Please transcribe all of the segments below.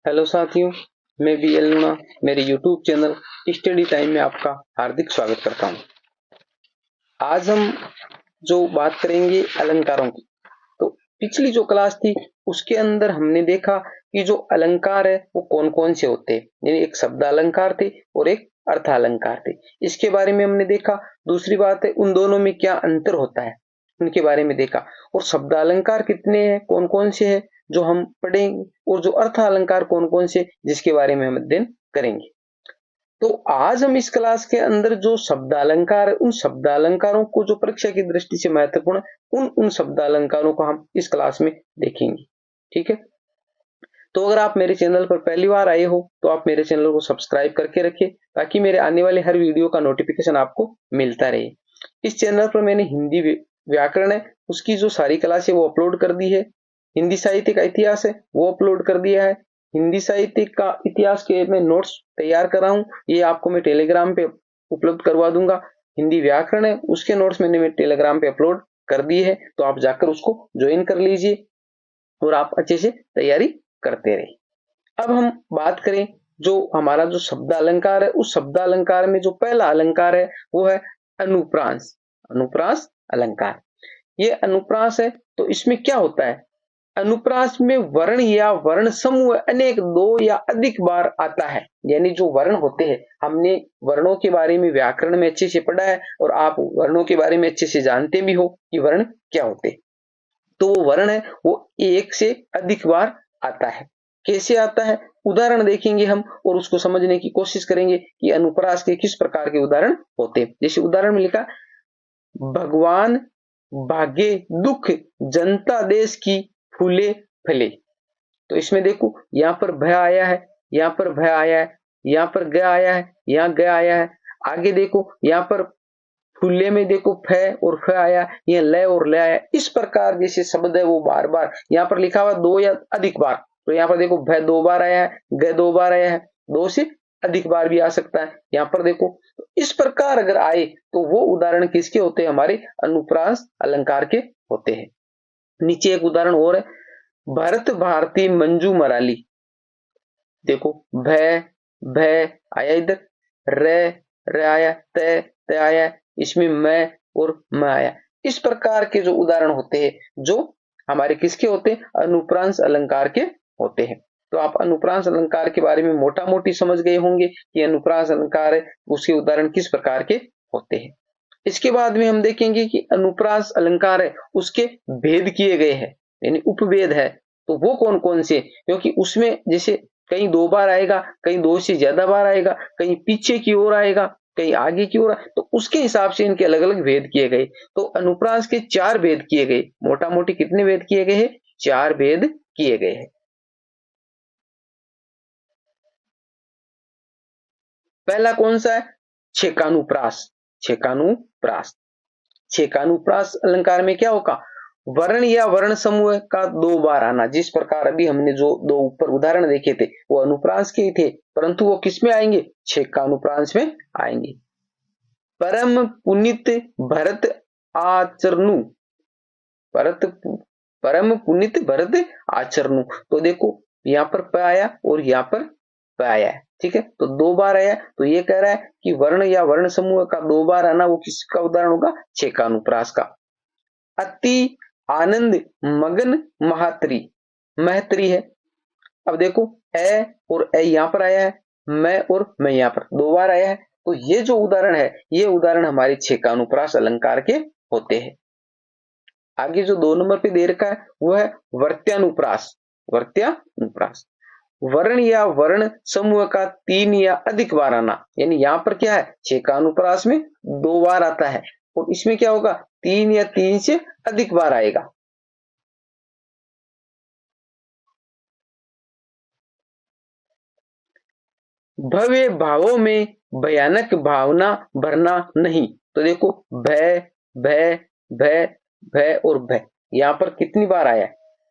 Hello साथियों, मैं B L लूणा मेरे यूट्यूब चैनल स्टडी टाइम में आपका हार्दिक स्वागत करता हूं। आज हम जो बात करेंगे अलंकारों की। तो पिछली जो क्लास थी उसके अंदर हमने देखा कि जो अलंकार है वो कौन कौन से होते हैं, यानी एक शब्द अलंकार थे और एक अर्थ अलंकार थे। इसके बारे में हमने देखा। दूसरी बात है उन दोनों में क्या अंतर होता है, उनके बारे में देखा। और शब्द अलंकार कितने हैं, कौन कौन से हैं जो हम पढ़ेंगे, और जो अर्थ अलंकार कौन कौन से जिसके बारे में हम अध्ययन करेंगे। तो आज हम इस क्लास के अंदर जो शब्द अलंकार है उन शब्द अलंकारों को जो परीक्षा की दृष्टि से महत्वपूर्ण है उन शब्द अलंकारों को हम इस क्लास में देखेंगे। ठीक है, तो अगर आप मेरे चैनल पर पहली बार आए हो तो आप मेरे चैनल को सब्सक्राइब करके रखें ताकि मेरे आने वाले हर वीडियो का नोटिफिकेशन आपको मिलता रहे। इस चैनल पर मैंने हिंदी व्याकरण है उसकी जो सारी क्लासें वो अपलोड कर दी है। हिंदी साहित्य का इतिहास है वो अपलोड कर दिया है। हिंदी साहित्य का इतिहास के मैं नोट्स तैयार कर रहा हूँ, ये आपको मैं टेलीग्राम पे उपलब्ध करवा दूंगा। हिंदी व्याकरण है उसके नोट्स मैंने टेलीग्राम पे अपलोड कर दिए है, तो आप जाकर उसको ज्वाइन कर लीजिए और आप अच्छे से तैयारी करते रहे। अब हम बात करें जो हमारा जो शब्द अलंकार है उस शब्द अलंकार में जो पहला अलंकार है वो है अनुप्रांस। अनुप्रास अलंकार, ये अनुप्रास है। तो इसमें क्या होता है, अनुप्रास में वर्ण या वर्ण समूह अनेक दो या अधिक बार आता है। यानी जो वर्ण होते हैं, हमने वर्णों के बारे में व्याकरण में अच्छे से पढ़ा है और आप वर्णों के बारे में अच्छे से जानते भी हो कि वर्ण क्या होते हैं। तो वो वर्ण है वो एक से अधिक बार आता है। कैसे आता है, उदाहरण देखेंगे हम और उसको समझने की कोशिश करेंगे कि अनुप्रास के किस प्रकार के उदाहरण होते हैं। जैसे उदाहरण में लिखा, भगवान भाग्य दुख जनता देश की फूले फले। तो इसमें देखो यहाँ पर भ आया है, यहाँ पर भ आया है, यहाँ पर ग आया है, यहाँ ग आया है। आगे देखो यहाँ पर फुल्ले में देखो फ और फ आया, ये ल और ल आया। इस प्रकार जैसे शब्द है वो बार बार यहाँ पर लिखा हुआ दो या अधिक बार। तो यहाँ पर देखो भ दो बार आया है, ग दो बार आया है, दो से अधिक बार भी आ सकता है। यहाँ पर देखो तो इस प्रकार अगर आए तो वो उदाहरण किसके होते हैं, हमारे अनुप्रास अलंकार के होते हैं। नीचे एक उदाहरण और है, भरत भारती मंजू मराली। देखो भ भ आया, इधर र आया, त आया, इसमें मैं और म आया। इस प्रकार के जो उदाहरण होते हैं जो हमारे किसके होते हैं, अनुप्रांस अलंकार के होते हैं। तो आप अनुप्रांस अलंकार के बारे में मोटा मोटी समझ गए होंगे कि अनुप्रांस अलंकार है उसके उदाहरण किस प्रकार के होते हैं। इसके बाद में हम देखेंगे कि अनुप्रास अलंकार है उसके भेद किए गए हैं, यानी उपभेद है। तो वो कौन कौन से, क्योंकि उसमें जैसे कहीं दो बार आएगा, कहीं दो से ज्यादा बार आएगा, कहीं पीछे की ओर आएगा, कहीं आगे की ओर, तो उसके हिसाब से इनके अलग अलग भेद किए गए। तो अनुप्रास के चार भेद किए गए। मोटा मोटी कितने भेद किए गए हैं, चार भेद किए गए हैं। पहला कौन सा है, छेकानुप्रास। छेकानुप्रास, छेकानुप्रास अलंकार में क्या होगा, वर्ण या वर्ण समूह का दो बार आना। जिस प्रकार अभी हमने जो दो ऊपर उदाहरण देखे थे वो अनुप्रास के ही थे, परंतु वो किस में आएंगे, छेकानुप्रास में आएंगे। परम पुनित भरत आचरणु, भरत परम पुनित भरत आचरणु। तो देखो यहाँ पर प आया और यहाँ पर प आया है, ठीक है, तो दो बार आया। तो ये कह रहा है कि वर्ण या वर्ण समूह का दो बार आना वो किसका उदाहरण होगा, छेकानुप्रास का। अति आनंद मगन महात्री, महत्री है। अब देखो ए और ए यहां पर आया है, मैं और मैं यहां पर दो बार आया है। तो ये जो उदाहरण है ये उदाहरण हमारे छेकानुप्रास अलंकार के होते हैं। आगे जो दो नंबर पे दे रखा है वो है वर्त्यानुप्रास। वर्त्यानुप्रास, वर्ण या वर्ण समूह का तीन या अधिक बार आना। यानी यहां पर क्या है, छेकानुप्रास में दो बार आता है और इसमें क्या होगा, तीन या तीन से अधिक बार आएगा। भव्य भावों में भयानक भावना भरना नहीं। तो देखो भय भय भय भय और भय यहां पर कितनी बार आया,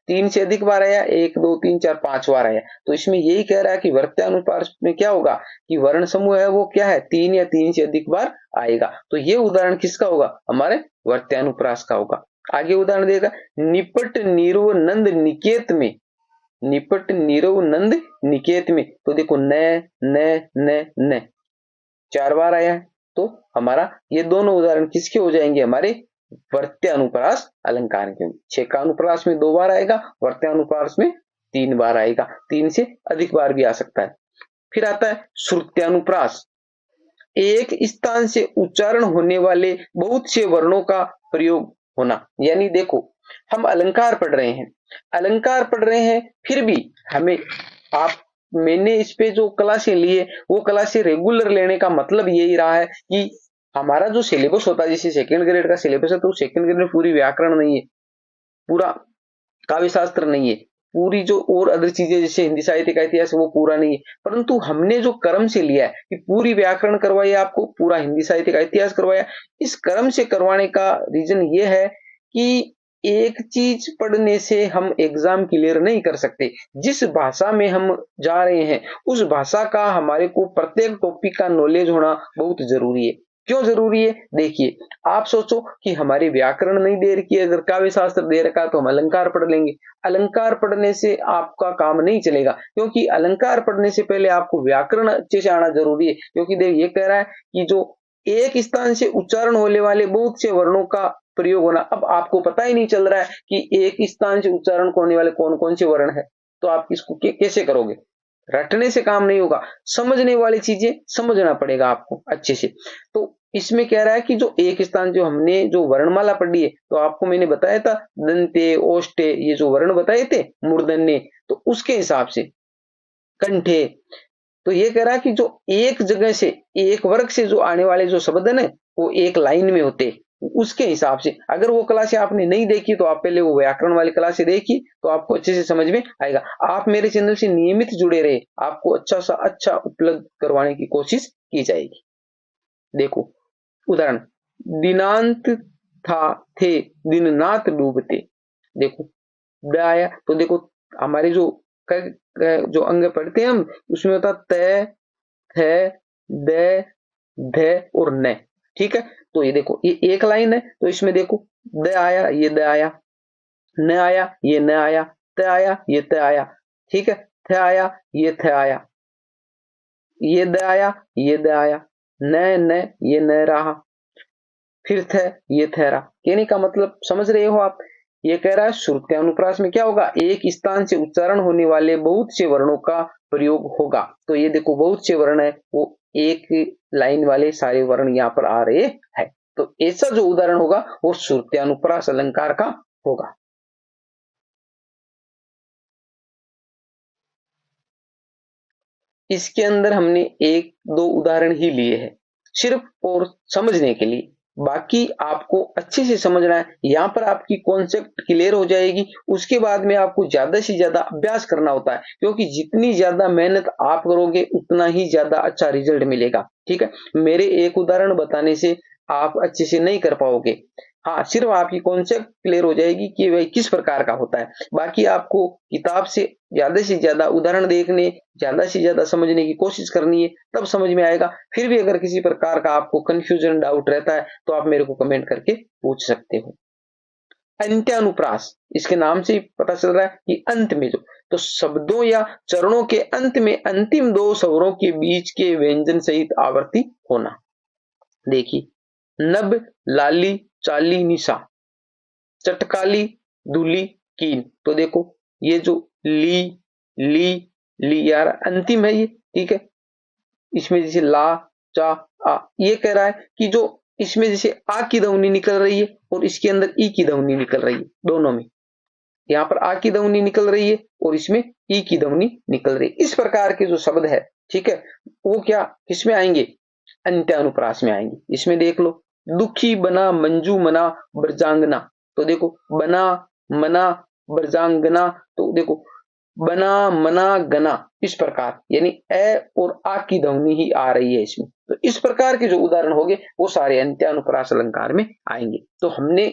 तीन से अधिक बार आया, एक दो तीन चार पांच बार आया। तो इसमें यही कह रहा है कि वर्त्यानुप्रास में क्या होगा कि वर्ण समूह है वो क्या है, तीन या तीन से अधिक बार आएगा। तो ये उदाहरण किसका होगा, हमारे वर्त्यानुप्रास का होगा। आगे उदाहरण देगा, निपट नीरो नंद निकेत में। निपट नीरव नंद निकेत में, तो देखो न न न न 4 बार आया है। तो हमारा ये दोनों उदाहरण किसके हो जाएंगे, हमारे वर्त्यानुप्रास अलंकार के। 6 का अनुप्रास में 2 बार आएगा, वर्त्यानुप्रास में 3 बार आएगा, 3 से अधिक बार भी आ सकता है। फिर आता है श्रुत्यानुप्रास, एक स्थान से उच्चारण होने वाले बहुत से वर्णों का प्रयोग होना। यानी देखो हम अलंकार पढ़ रहे हैं, फिर भी हमें मैंने इस पे जो क्लासें लिए वो क्लासें रेगुलर लेने का मतलब यही रहा है कि हमारा जो सिलेबस होता है, जैसे सेकंड ग्रेड का सिलेबस है, तो सेकंड ग्रेड में पूरी व्याकरण नहीं है, पूरा काव्य शास्त्र नहीं है, पूरी जो और अदर चीजें जैसे हिंदी साहित्य का इतिहास वो पूरा नहीं है, परंतु हमने जो क्रम से लिया है कि पूरी व्याकरण करवाई, आपको पूरा हिंदी साहित्य का इतिहास करवाया। इस क्रम से करवाने का रीजन ये है कि एक चीज पढ़ने से हम एग्जाम क्लियर नहीं कर सकते। जिस भाषा में हम जा रहे हैं उस भाषा का हमारे को प्रत्येक टॉपिक का नॉलेज होना बहुत जरूरी है। क्यों जरूरी है, देखिए आप सोचो कि हमारी व्याकरण नहीं दे रखी है, अगर काव्य शास्त्र दे रखा तो हम अलंकार पढ़ लेंगे। अलंकार पढ़ने से आपका काम नहीं चलेगा, क्योंकि अलंकार पढ़ने से पहले आपको व्याकरण अच्छे से आना जरूरी है। क्योंकि देख ये कह रहा है कि जो एक स्थान से उच्चारण होने वाले बहुत से वर्णों का प्रयोग होना। अब आपको पता ही नहीं चल रहा है कि एक स्थान से उच्चारण होने वाले कौन कौन से वर्ण है, तो आप इसको कैसे करोगे, रटने से काम नहीं होगा, समझने वाली चीजें समझना पड़ेगा आपको अच्छे से। तो इसमें कह रहा है कि जो एक स्थान, जो हमने जो वर्णमाला पढ़ी है, तो आपको मैंने बताया था दंते ओष्टे ये जो वर्ण बताए थे मूर्धन्य, तो उसके हिसाब से कंठे, तो ये कह रहा है कि जो एक जगह से एक वर्ग से जो आने वाले जो शब्द है ना वो एक लाइन में होते, उसके हिसाब से। अगर वो क्लासें आपने नहीं देखी तो आप पहले वो व्याकरण वाली क्लासें देखी तो आपको अच्छे से समझ में आएगा। आप मेरे चैनल से नियमित जुड़े रहे, आपको अच्छा सा अच्छा उपलब्ध करवाने की कोशिश की जाएगी। देखो उदाहरण, दिनांत था थे दिननाथ डूबते, देखो द आया, तो देखो हमारे जो जो अंग पढ़ते हैं हम उसमें होता तय थ द ध और न, ठीक है। तो ये देखो ये एक लाइन है, तो इसमें देखो द आया ये द आया, न आया ये न आया, त आया ये त आया, ठीक है, थ आया ये थ आया, ये द आया ये द आया, न ये न रहा, फिर थ ये थहरा। कहने का मतलब समझ रहे हो आप, ये कह रहा है श्रुत्यानुप्रास में क्या होगा, एक स्थान से उच्चारण होने वाले बहुत से वर्णों का प्रयोग होगा। तो ये देखो बहुत से वर्ण है, वो एक लाइन वाले सारे वर्ण यहाँ पर आ रहे हैं। तो ऐसा जो उदाहरण होगा वो श्रुत्यानुप्रास अलंकार का होगा। इसके अंदर हमने एक दो उदाहरण ही लिए हैं सिर्फ और समझने के लिए, बाकी आपको अच्छे से समझना है। यहाँ पर आपकी कॉन्सेप्ट क्लियर हो जाएगी, उसके बाद में आपको ज्यादा से ज्यादा अभ्यास करना होता है, क्योंकि जितनी ज्यादा मेहनत आप करोगे उतना ही ज्यादा अच्छा रिजल्ट मिलेगा, ठीक है। मेरे एक उदाहरण बताने से आप अच्छे से नहीं कर पाओगे, हाँ सिर्फ आपकी कॉन्सेप्ट क्लियर हो जाएगी कि वह किस प्रकार का होता है। बाकी आपको किताब से ज्यादा उदाहरण देखने, ज्यादा से ज्यादा समझने की कोशिश करनी है, तब समझ में आएगा। फिर भी अगर किसी प्रकार का आपको कंफ्यूजन डाउट रहता है तो आप मेरे को कमेंट करके पूछ सकते हो। अंत्यानुप्रास, इसके नाम से ही पता चल रहा है कि अंत में जो, तो शब्दों या चरणों के अंत में अंतिम 2 स्वरों के बीच के व्यंजन सहित आवर्ती होना। देखिए नब लाली चाली निशा, चटकाली धुली कीन, तो देखो ये जो ली ली ली यार अंतिम है ये, ठीक है। इसमें जैसे ला चा आ, ये कह रहा है कि जो इसमें जैसे आ की ध्वनि निकल रही है और इसके अंदर ई की ध्वनि निकल रही है, दोनों में यहाँ पर आ की ध्वनि निकल रही है और इसमें ई की ध्वनि निकल रही है। इस प्रकार के जो शब्द है, ठीक है, वो क्या किसमें आएंगे, अंत्यानुप्रास में आएंगे। इसमें देख लो दुखी बना मंजू मना ब्रजांगना, तो देखो बना मना ब्रजांगना, तो देखो बना मना गना, इस प्रकार यानी ए और आ की ध्वनि ही आ रही है इसमें। तो इस प्रकार के जो उदाहरण होंगे वो सारे अंत्यानुप्रास अलंकार में आएंगे। तो हमने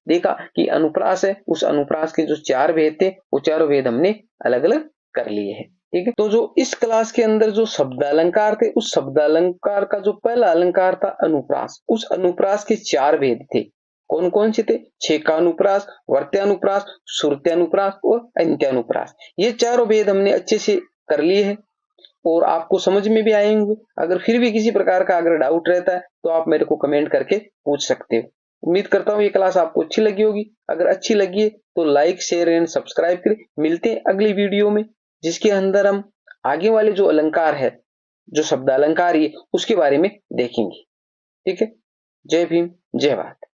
देखा कि अनुप्रास है, उस अनुप्रास के जो 4 भेद थे वो चारों भेद हमने अलग अलग कर लिए हैं, ठीक है। तो जो इस क्लास के अंदर जो शब्द अलंकार थे, उस शब्द अलंकार का जो पहला अलंकार था अनुप्रास, उस अनुप्रास के 4 भेद थे। कौन कौन से थे? छेकानुप्रास, वर्त्यानुप्रास, श्रुत्यानुप्रास और अंत्यानुप्रास। ये चारों भेद हमने अच्छे से कर लिए हैं और आपको समझ में भी आएंगे। अगर फिर भी किसी प्रकार का अगर डाउट रहता है तो आप मेरे को कमेंट करके पूछ सकते हो। उम्मीद करता हूँ ये क्लास आपको अच्छी लगी होगी। अगर अच्छी लगी है तो लाइक, शेयर एंड सब्सक्राइब करें। मिलते हैं अगली वीडियो में, जिसके अंदर हम आगे वाले जो अलंकार है, जो शब्द अलंकार है, उसके बारे में देखेंगे। ठीक है। जय भीम, जय भारत।